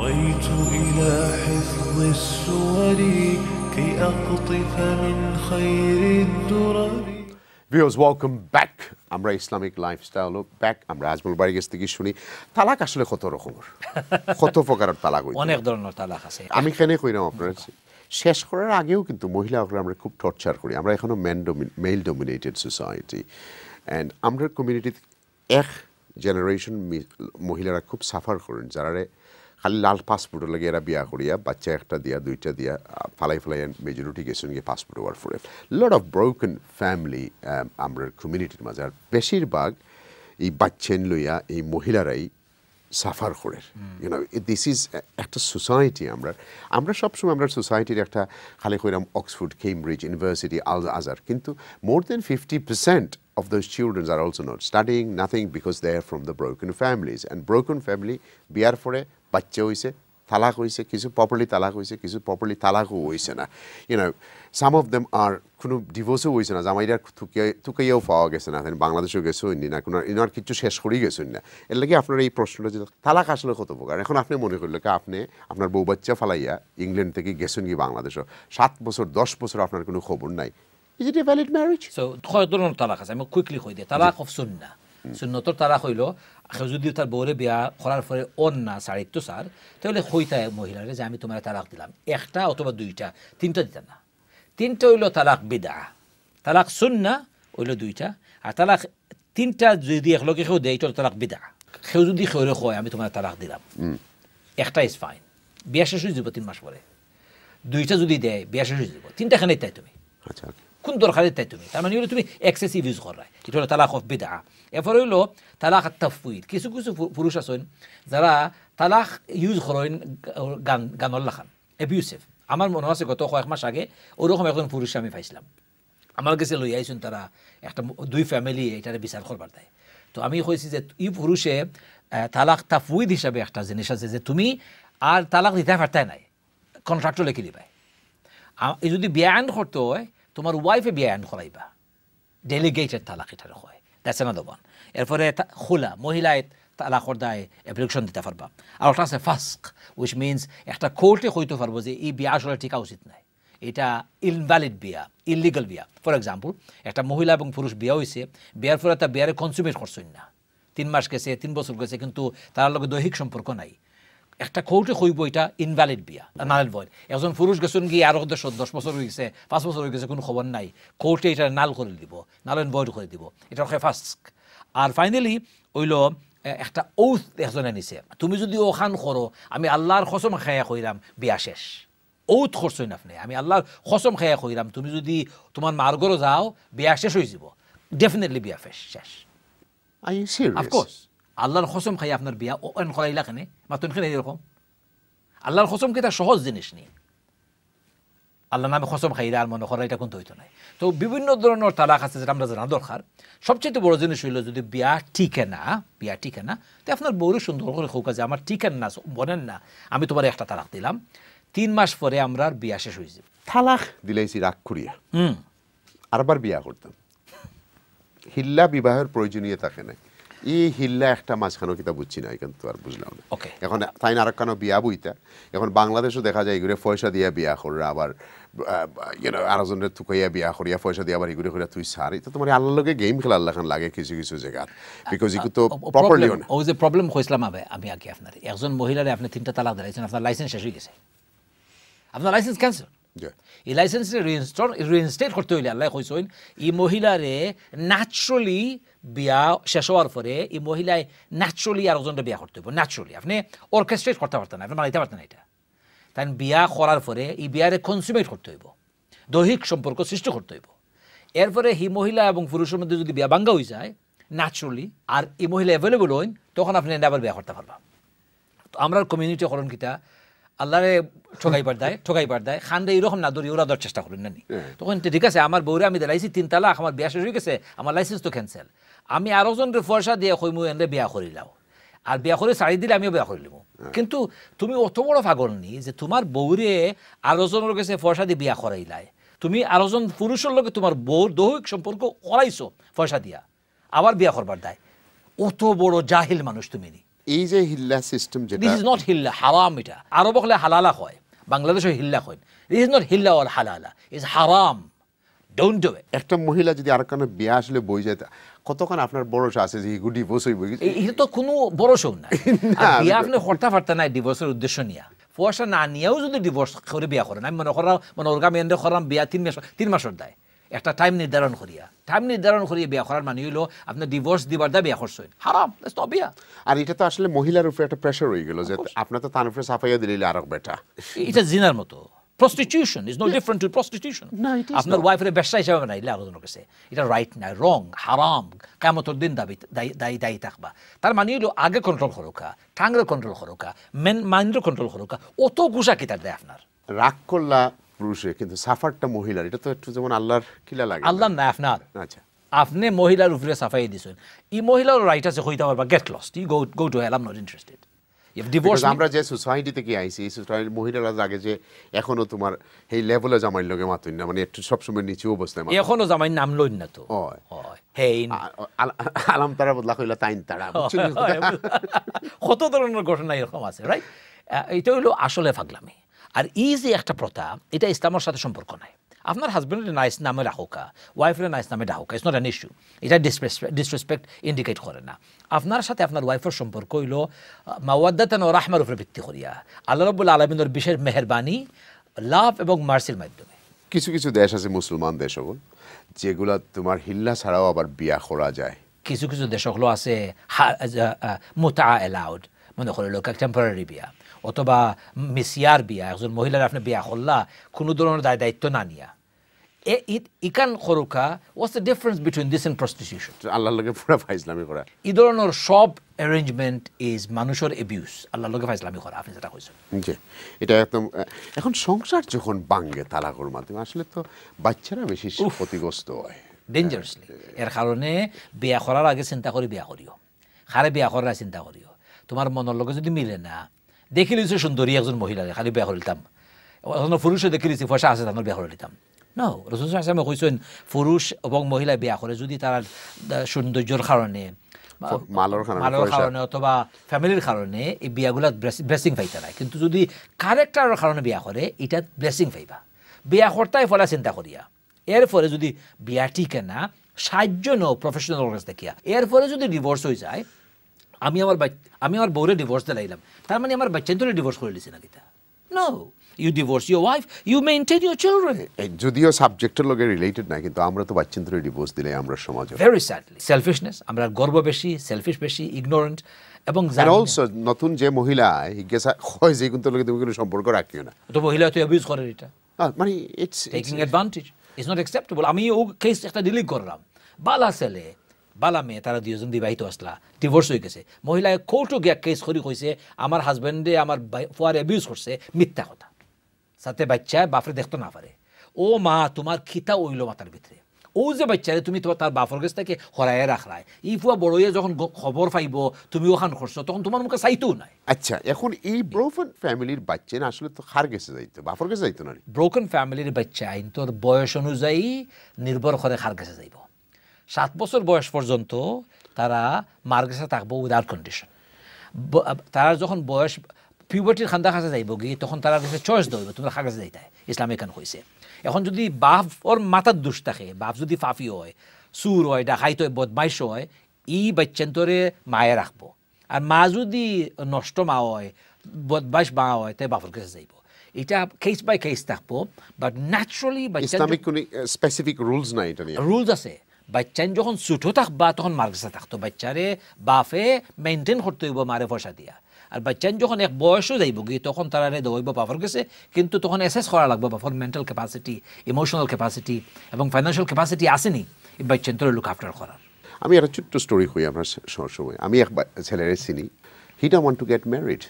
بغيت إلى حفظ السور كي أقطف من خير الدرر. Viewers, welcome back. আমরা Islamic lifestyle back আমরা আজমল বাড়ি গেছ থেকে শুনি তালাক আসলে কত রকমের কত প্রকারের তালাক হইতে অনেক ধরনের তালাক আছে আমি কেন কইরাম আপনার শেষ করার আগেও কিন্তু মহিলাকে আমরা খুব টর্চার করি আমরা এখনো মেল ডমিনেটেড সোসাইটি অ্যান্ড আমরা কমিউনিটিতে এক জেনারেশন মহিলারা খুব সাফার করেন যারা খালি লাল পাসপোর্ট লাগে এরা বিয়া করিয়া বাচ্চা একটা দিয়া দুইটা দিয়া ফালাই ফালাই মেজরিটি গেছেন গিয়ে পাসপোর্ট হওয়ার পরে লট অফ ব্রোকেন ফ্যামিলি আমরা কমিউনিটির মাঝে আর বেশিরভাগ এই বাচ্চেন লইয়া এই মহিলারাই সাফার করে ইউনো দিস ইজ একটা সোসাইটি আমরা সবসময় আমরা সোসাইটির একটা খালি কইরাম অক্সফোর্ড কেমব্রিজ ইউনিভার্সিটি আল আজার কিন্তু মোর দেন 50% of those children are also not studying nothing because they are from the broken families and broken family বিয়ার পরে বাচ্চা হইছে তালাক হইছে কিছু প্রপারলি তালাক হইছে কিছু প্রপারলি তালাকও হইছে না YONO some of them are কোনো ডিভোর্সও হইছে না জামাইরা থুকাইয়াও পাওয়া গেছে না বাংলাদেশেও গেছে হইনি না কোনো ইনার কিছু শেষ করেই গেছেন না এর লাগে আপনার এই প্রশ্নটা যে তালাক আসলে কত প্রকার এখন আপনি মনে করলে আপনি আপনার বউ বাচ্চা ফালাইয়া ইংল্যান্ড থেকে গেছেন কি বাংলাদেশও 7 বছর 10 বছর আপনার কোনো খবর নাই Is it a valid marriage? So, কয় ধরনের তালাক আছে আমি কুইকলি কই দিই তালাক অফ সুন্নাহ সুন্নতর তালাক হইল যদি তার বউরে বিয়া করার পরে অন্না সাড়িত স্যার তাহলে হইতায় মহিলারে যে আমি তোমার তালাক দিলাম একটা অথবা দুইটা তিনটা দিতাম না তিনটা হইল তালাক বিদা তালাক সুন্নাহ হইল দুইটা আর তালাক তিনটা যদি একলগে কেউ দেয় এটা তালাক বিদা কেউ যদি কেউরে কয় আমি তোমার তালাক দিলাম একটা ইজ ফাইন বিয়া শেষ হয়ে যাব 3 মাস পরে দুইটা যদি দেয় বিয়া শেষ হয়ে যাব তিনটা খানে তাই তুমি আচ্ছা কোন দরকারে তাই তুমি তার মানে হলো তুমি এক্সেসিভ ইউজ করা এটা হলো তালাক অফ বিদা এরপর হইলো তালাক তাফউইদ কিছু কিছু পুরুষ আছেন যারা তালাক ইউজ করেন গানর লাখান অ্যাবিউসিভ আমার মনে আছে গত কয়েক মাস আগে ওরকম একজন পুরুষ আমি পাইছিলাম আমার কাছে লই আইছেন তারা একটা দুই ফ্যামিলি এটারে বিচার করবার দেয় তো আমি কইছি যে এই পুরুষে তালাক তাফউইদ হিসাবে একটা জিনিস আছে যে তুমি আর তালাক দিতে পারতে নাই কন্ট্রাক্টও লিখে দিবাই এই যদি বিয়ান করতে হয় তোমার ওয়াইফে বিয়ান করাইবা ডেলিগেটেড তালাক এটা হয় দ্যাটস অ্যানাদার ওয়ান এরপরে খোলা মহিলায় তালাকর দায় অ্যাপ্লিকেশন দিতে পারবা আর ওটা আছে ফাস্ক উইচ মিনস একটা কোর্টে কইতে পারবো যে এই বিয়া আসলে টিকা উচিত নাই এটা ইনভ্যালিড বিয়া ইলিগাল বিয়া ফর এক্সাম্পল একটা মহিলা এবং পুরুষ বিয়া হয়েছে বিয়ার পরে তার বিয়ারে কনসুমেট করছেন না 3 মাস গেছে 3 বছর গেছে কিন্তু তার লগে দৈহিক সম্পর্ক নাই একটা কোর্টে কইব এটা ইনভ্যালিড বিয়া নাল ভয়েড একজন পুরুষ গেছেন গিয়ে আরো 10 বছর হয়ে গেছে 5 বছর হয়ে গেছে কোনো খবর নাই কোর্টে এটা নাল করে দিব নাল এন্ড ভয়েড করে দিব এটা হয় ফাস্ক আর ফাইনালি হইল একটা ওথ একজনে নিছে তুমি যদি ওখান করো আমি আল্লাহর কসম খাইয়া কইরাম বিয়া শেষ ওথ করছই আপনি আমি আল্লাহর কসম খাইয়া কইরাম তুমি যদি তোমার মার্গরও যাও বিয়া শেষ হয়ে যাব ডেফিনেটলি বিয়া শেষ Are you serious? Of course আল্লাহর কসম খাই আপনার বিয়া ওন করাইলা কেন মাতুন কেন এরকম আল্লাহর কসম কি তা সহজ জিনিস নেই আল্লাহ নামে কসম খাইরা আর মনে করা এটা কোন হইতো নাই তো বিভিন্ন ধরনের তালাক আছে যেটা আমরা জানা দরকার সবচেয়ে বড় জিনিস হইল যদি বিয়া টিকে না তো আপনার বউরে সুন্দর করে খোকা যে আমার টিকেন না বলেন না আমি তোমার একটা তালাক দিলাম 3 মাস পরে আমরা বিয়া শেষ হয়ে যাব তালাক দিলাইছি রাগ করিয়া আরবার বিয়া করতাম হিল্লা বিবাহের প্রয়োজনীয়তা থাকে না এই হিল্লা একটা মাঝখানো কিতা বুঝছি না কিন্তু আর বুঝলাম না এখন তাই না আরেকখানো বিয়া বইতা এখন বাংলাদেশও দেখা যায় এগুলো পয়সা দিয়া বিয়া করে আবার আরেকজনের থুকাইয়া বিয়া করিয়া পয়সা দিয়ে আবার এগুলো করে তুই সার এটা তোমার আল্লাহর লগে গেম খেলার লাগান লাগে কিছু কিছু জায়গা বিকজ ইকু তো প্রপারলি না ও যে প্রবলেম হইছিলাম আমি আগে আপনার একজন মহিলারে আপনি 3টা তালাক দিয়েছেন আপনার লাইসেন্স শেষ হয়ে গেছে আপনার লাইসেন্স ক্যান্সেল এই লাইসেন্সে রিইনস্টেট করতে হইলে আল্লাহ কইছেন এই মহিলারে ন্যাচারালি বিয়া শেষ হওয়ার পরে এই মহিলায় ন্যাচারালি আরেকজনটা বিয়া করতে হইব ন্যাচারালি আপনি অর্কেস্ট্রেট করতে পারতেন না আপনি মানাইতে পারতেন না এটা তাই বিয়া করার পরে এই বিয়ারে কনসুমেট করতে হইব দৈহিক সম্পর্ক সৃষ্টি করতে হইব এরপরে এই মহিলা এবং পুরুষের মধ্যে যদি বিয়া ভাঙ্গা হয়ে যায় ন্যাচারালি আর এই মহিলা অ্যাভেলেবল হইন তখন আপনি আবার বিয়া করতে পারবা তো আমরা কমিউনিটি করণ কিতা আল্লাহরে ঠকাইবার দেয় খানরে এরকম না দৌড়ি ওরা দেওয়ার চেষ্টা করেন না তখন ঠিক আছে আমার বউরে আমি দিলাইছি 3 তালাক আমার বিয়া শেষ হয়ে গেছে আমার লাইসেন্স তো ক্যান্সেল আমি আরেকজনের পয়সা দিয়ে কইমু এনে বিয়া করিলাও আর বিয়া করে ছাড়ি দিলে আমিও বিয়া করিলাম কিন্তু তুমি অত বড় পাগল নি যে তোমার বউরে আরেকজনের কাছে পয়সা দিয়ে বিয়া করাইলাই তুমি আরেকজন পুরুষের লগে তোমার বউর দৈহিক সম্পর্ক করাইছো পয়সা দিয়া আবার বিয়া করবার দেয় অত বড় জাহিল মানুষ তুমি নি এই যে হিল্লা সিস্টেম যেটা দিস ইজ নট হিল্লা, হারাম এটা। আরব হলে হালালা হয়, বাংলাদেশে হিল্লা হয়। দিস ইজ নট হিল্লা অর হালালা, ইজ হারাম, ডোন্ট ডু ইট। একটা মহিলা যদি আর কারণে বিয়ে আসলে বই যায় কতক্ষণ আপনার ভরসা আছে যে গুড ডিভোর্স হইব? এটা তো কোনো ভরসা নাই। না, বিয়া আপনি হরতা ফারতা নাই ডিভোর্সের উদ্দেশ্য নিয়া, পয়সা না নিয়েও যদি ডিভোর্স করে বিয়া করেন, আমি মনে করা মানে ওরগা মেয়েদের করাম বিয়া 3 মাসের দেয়, একটা টাইম নির্ধারণ করিয়া বিয়া করার মানে হইলো আপনি ডিভোর্স দিবার দা বিয়া করছেন, হারাম, দ্যাটস নট বিয়া। আর এটা তো আসলে মহিলার উপরে একটা প্রেশার হয়ে গেল যে আপনার তো তার উপরে সাফাইয়া দিলে আরো বেটা। এটা জিনার মতো। prostitution is no different to prostitution. No, it is আপনার not. ওয়াইফের ব্যবসা হিসাবে বানাইলে আলোচনা করছে, এটা রাইট না, রং, হারাম, কিয়ামতের দিন দায়ী থাকবা। তার মানে হইলো আগে কন্ট্রোল করোকা, ঠাঙ্গরে কন্ট্রোল করোকা, মাইন্ডরে কন্ট্রোল করোকা, অত গুসা কি তার দেয় আপনার? রাগ করলা পুরুষে কিন্তু সাফারটা মহিলার, এটা তো একটু যেমন আল্লাহর কিলা লাগে। আল্লাহ না আপনার, আচ্ছা, আপনি মহিলার উপরে সাফাই দিছেন, ই মহিলার রাইট আছে হইতে পারবা get lost, you go to hell, I am not interested. Divorce আমরা যে সোসাইটিতে কি আইছি, এই সোসাইটির মহিলারা আগে যে এখনো তোমার এই লেভেলে জামাইর লগে মাতুন না, মানে একটু সবসময় নিচু অবস্থায় মাতুন। এখনো জামাই নাম লইন না তো, হয়। হয় হেই আলাম তারা বদলা কইলা তাইন তারা, কত ধরনের ঘটনা এরকম আছে, রাইট? এটা হইলো আসলে পাগলামি। আর এই যে একটা প্রথা, এটা ইসলামের সাথে সম্পর্ক নাই। আপনার হাজব্যান্ডের নাইস নামে রাখোকা, ওয়াইফের নাইস নামে রাখোকা, ইটস নট অ্যান ইস্যু, এটা ডিসরেসপেক্ট ইন্ডিকেট করে না। আপনার সাথে আপনার ওয়াইফের সম্পর্ক হইলো মাওয়াদ্দাতান ওয়া রাহমার উপরে ভিত্তি করিয়া, আল্লাহ রাব্বুল আলামিনের বিশেষ মেহেরবানি, লাভ এবং মার্সির মাধ্যমে। কিছু কিছু দেশ আছে মুসলমান দেশ, যেগুলা তোমার হিল্লা ছাড়াও আবার বিয়া করা যায়। কিছু কিছু দেশ হলো আছে মুতা অ্যালাউড, মনে করিল টেম্পোরারি বিয়া অথবা মিসিয়ার বিয়া, একজন মহিলার আপনি বিয়া করলা কোনো ধরনের দায়িত্ব না নিয়া, ইকান করুকা। What's the difference between this and prostitution? আল্লাহর লগে পুরা ফাইজলামি করা। এই ধরনের সব অ্যারেঞ্জমেন্ট ইজ মানুষের এবিউস, আল্লাহর লগে ফাইজলামি করা, আপনি যেটা কইছেন। জি, এটা একদম। এখন সংসার যখন ভাঙ্গে তালাকের মাধ্যমে, আসলে তো বাচ্চারা বেশি ক্ষতিগ্রস্ত হয় ডেঞ্জারাসলি। এর কারণে বিয়া করার আগে চিন্তা করি বিয়া করিও, খারে বিয়া করার চিন্তা করিও। তোমার মনের লগে যদি মিলে না, দেখি লিছে সুন্দরী একজন মহিলারে খালি বিয়া করে দিতাম, পুরুষে দেখি লিছি পয়সা আছে তাদের বিয়া করে দিতাম, ন রসুল সাল্লাল্লাহু আলাইহি কইছেন পুরুষ এবং মহিলা বিয়া করে যদি তারা সৌন্দর্যের কারণে, মালের কারণে অথবা ফ্যামিলির কারণে এই বিয়াগুলা ব্লেসিং পাইতে নাই, কিন্তু যদি ক্যারেক্টারের কারণে বিয়া করে এটা ব্লেসিং পাইবা। বিয়া করতাই ফলা চিন্তা করিয়া, এরপরে যদি বিয়া টিকে না, সাহায্য নাও প্রফেশনাল কাছ দেখিয়া, এরপরে যদি ডিভোর্স হয়ে যায়, আমি আমার বউরে ডিভোর্স দিলাইলাম, তার মানে আমার বাচ্চা তো ডিভোর্স করে দিছি না কিতা? No, you divorce your wife, you maintain your children. যদিও সাবজেক্টের লগে রিলেটেড না, কিন্তু আমরা তো বাচ্চান্তরে ডিভোর্স দিলে আমরা সমাজে ভেরি স্যাডলি সেলফিশনেস, আমরা গর্ব বেশি, সেলফিশ বেশি, ইগনোরেন্ট। এবং অলসো নতুন যে মহিলা গেছা হয় যে কিন্তু লগে তুমি কোনো সম্পর্ক রাখিও না, তো মহিলা তো অ্যাবিউজ করে, এটা মানে it's taking advantage, it's not acceptable. আমি ও কেস একটা ডিলিট করলাম, বালা ছেলে বালা মেয়ে, তারা দুজন বিবাহিত আসলা, ডিভোর্স হয়ে গেছে, মহিলায় কোর্টও গিয়া কেস করি কইছে আমার হাজব্যান্ডে আমার ফুয়ার অ্যাবিউজ করছে, মিথ্যা কথা, সাথে বাচ্চা বাপরে দেখতে না পারে। ও মা, তোমার খিতা ওইল মাথার ভিতরে, ও যে বাচ্চারে তুমি তোমার তার বাপর কাছ থেকে হরাইয়া রাখলাই, ই ফুয়া বড়ইয়ে যখন খবর পাইব তুমি ওখান করছো, তখন তোমার মুখে চাইতেও নাই। আচ্ছা, এখন এই ব্রোকেন ফ্যামিলির বাচ্চা না আসলে তো খার গেছে যাইতো, বাপর কাছে যাইতো না। ব্রোকেন ফ্যামিলির বাচ্চা আইন তোর বয়স অনুযায়ী নির্ভর করে খার কাছে যাইব। 7 বছর বয়স পর্যন্ত তারা মার কাছে থাকবো উইদাউট কন্ডিশন। তারা যখন বয়স পিউবার্টির খান্দা কাছে যাইব গিয়ে, তখন তারা কাছে চয়েস দেব তোমরা খার কাছে যাইতে, ইসলামে কেন হয়েছে। এখন যদি বাপ ওর মাথার দোষ থাকে, বাপ যদি ফাফি হয়, সুর হয়, ডাকাইত হয়, বদমাইশ হয়, ই বাচ্চান্তরে মায়ে রাখবো। আর মা যদি নষ্ট মা হয়, বদমাইশ মা হয়, তাই বাপের কাছে যাইব। এটা কেস বাই কেস থাকবো, বাট ন্যাচারালি ইসলামিক কোনো স্পেসিফিক রুলস নাই, এটা নিয়ে রুলস আছে। বাচ্চান যখন ছোটো থাকবা তখন মার কাছে থাকতো, বাচ্চারে বাপে মেনটেন করতে হইব মারে পয়সা দিয়া। আর বাচ্চান যখন এক বয়সও যাইব গিয়ে, তখন তারা দৌড়ব বাপর কাছে, কিন্তু তখন অ্যাসেস করা লাগবে বাপর মেন্টাল ক্যাপাসিটি, ইমোশনাল ক্যাপাসিটি এবং ফাইন্যান্সিয়াল ক্যাপাসিটি আসেনি এই বাচ্চান তোর লুক আফটার করার। আমি একটা ছোট্ট স্টোরি কই আপনার সময়। আমি এক ছেলেরে চিনি, হি don't want to get married.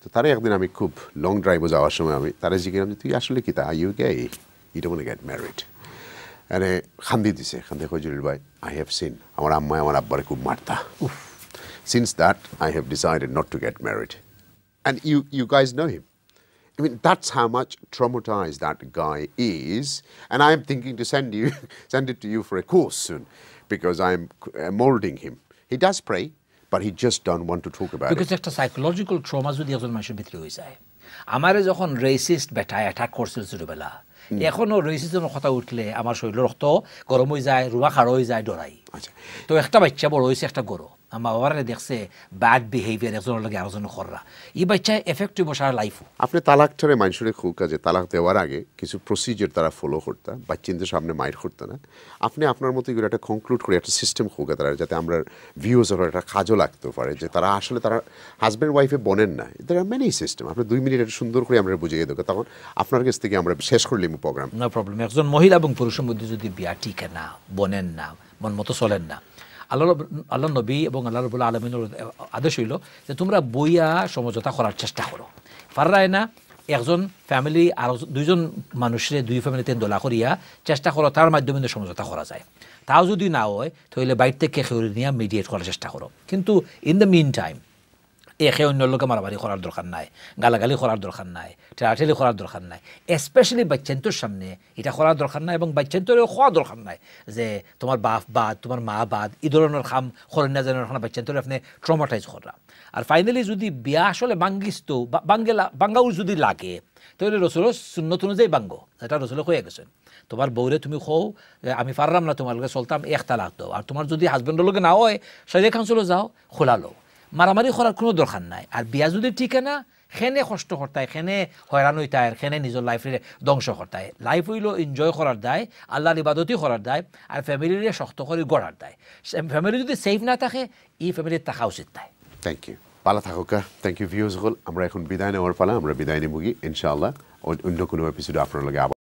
তো তারা একদিন আমি খুব লং ড্রাইভে যাওয়ার সময় আমি তারা জিজ্ঞেস করলাম, তুই আসলে কি তা you gay he don't want to get married. এনে খান্দি দিছে, খান্দি কই জলিল ভাই, আই হ্যাভ সিন আমার আম্মায় আমার আব্বারে খুব মারতা। Since that I have decided not to get married. And you guys know him. I mean, that's how much traumatized that guy is. And I'm thinking to send it to you for a course soon, because I'm molding him. He does pray, but he just don't want to talk about it. Because একটা psychological trauma যদি একজন মানুষের ভিতরে হয়ে যায়, আমারে যখন racist বেটায় অ্যাটাক করছিল ছোটবেলা, এখনও রেসিজমের কথা উঠলে আমার শরীরের রক্ত গরম হয়ে যায়, রুমা খাড়ো হয়ে যায়, ডরাই। আচ্ছা, তো একটা বাচ্চা বড় হয়েছে, একটা গরো আমার বাবারা দেখছে ব্যাড বিহেভিয়ার একজনের লাগে আরেকজন খররা, এই বাচ্চায় এফেক্টিভ সারা লাইফও। আপনি তালাকটারে মানুষের খুব কাজে তালাক দেওয়ার আগে কিছু প্রসিজার তারা ফলো করতে, বাচ্চিনদের সামনে মাইর করতে না, আপনি আপনার মতো করে একটা কনক্লুড করে একটা সিস্টেম হোক তারা, যাতে আমরা ভিউজের একটা কাজও লাগতে পারে যে তারা আসলে তারা হাজব্যান্ড ওয়াইফে বনেন না। দের আর মেনি সিস্টেম। আপনি 2 মিনিট একটা সুন্দর করে আমরা বুঝিয়ে দেবো, তখন আপনার কাছ থেকে আমরা শেষ করলাম প্রোগ্রাম। No problem. একজন মহিলা এবং পুরুষের মধ্যে যদি বিয়া টিকে না, বনেন না, মন মতো চলেন না, আল্লাহ নবী এবং আল্লাহ রাব্বুল আলামিনের আদেশ হইল যে তোমরা বইয়া সমঝোতা করার চেষ্টা করো। পাররায় না একজন ফ্যামিলি আর 2জন মানুষের 2 ফ্যামিলিতে দোলা করিয়া চেষ্টা করো, তার মাধ্যমে সমঝোতা করা যায়। তাও যদি না হয় তাহলে বাইর থেকে খেয়ে নিয়ে মিডিয়েট করার চেষ্টা করো। কিন্তু ইন দ্য মিন টাইম একে অন্য লোকে মারামারি করার দরকার নাই, গালাগালি করার দরকার নাই, ঠেলাঠেলি করার দরকার নাই, স্পেশালি বাচ্চান্তর সামনে এটা করার দরকার নাই, এবং বাচ্চান্তরেও খোয়া দরকার নাই যে তোমার বাপ বাদ, তোমার মা বাদ, এই ধরনের খাম করেন না যেন বাচ্চান্তরে আপনি ট্রমাটাইজ করা। আর ফাইনালি যদি বিয়া আসলে বাঙ্গিস্ত বাঙ্গাও যদি লাগে, তাহলে রসুলের সুন্নত অনুযায়ী বাঙ্গ, এটা রসুলে হয়ে গেছেন। তোমার বউরে তুমি খোও আমি পারলাম না তোমার লগে চলতাম, এক তালাক দাও। আর তোমার যদি হাজব্যান্ডের লগে না হয় শরীরে কাউন্সিলে যাও, খোলালো, মারামারি করার কোনো দরকার নাই। আর বিয়া যদি ঠিকে না, খেনে কষ্ট করতায়, খেনে হয়রান হইতায়, খেনে নিজের লাইফের ধ্বংস করতায়। লাইফ হইল এনজয় করার দায়, আল্লাহর ইবাদতই করার দায়, আর ফ্যামিলিরে শক্ত করে গড়ার দায়। ফ্যামিলি যদি সেফ না থাকে, এই ফ্যামিলির থাকা উচিত তাই। থ্যাংক ইউ, ভালো থাকুক। থ্যাংক ইউ ভিউজ হল। আমরা এখন বিদায় নেওয়ার পালা, আমরা বিদায় নেব ইনশাআল্লাহ। অন্য কোনো এপিসোডে আপনার লগে আবার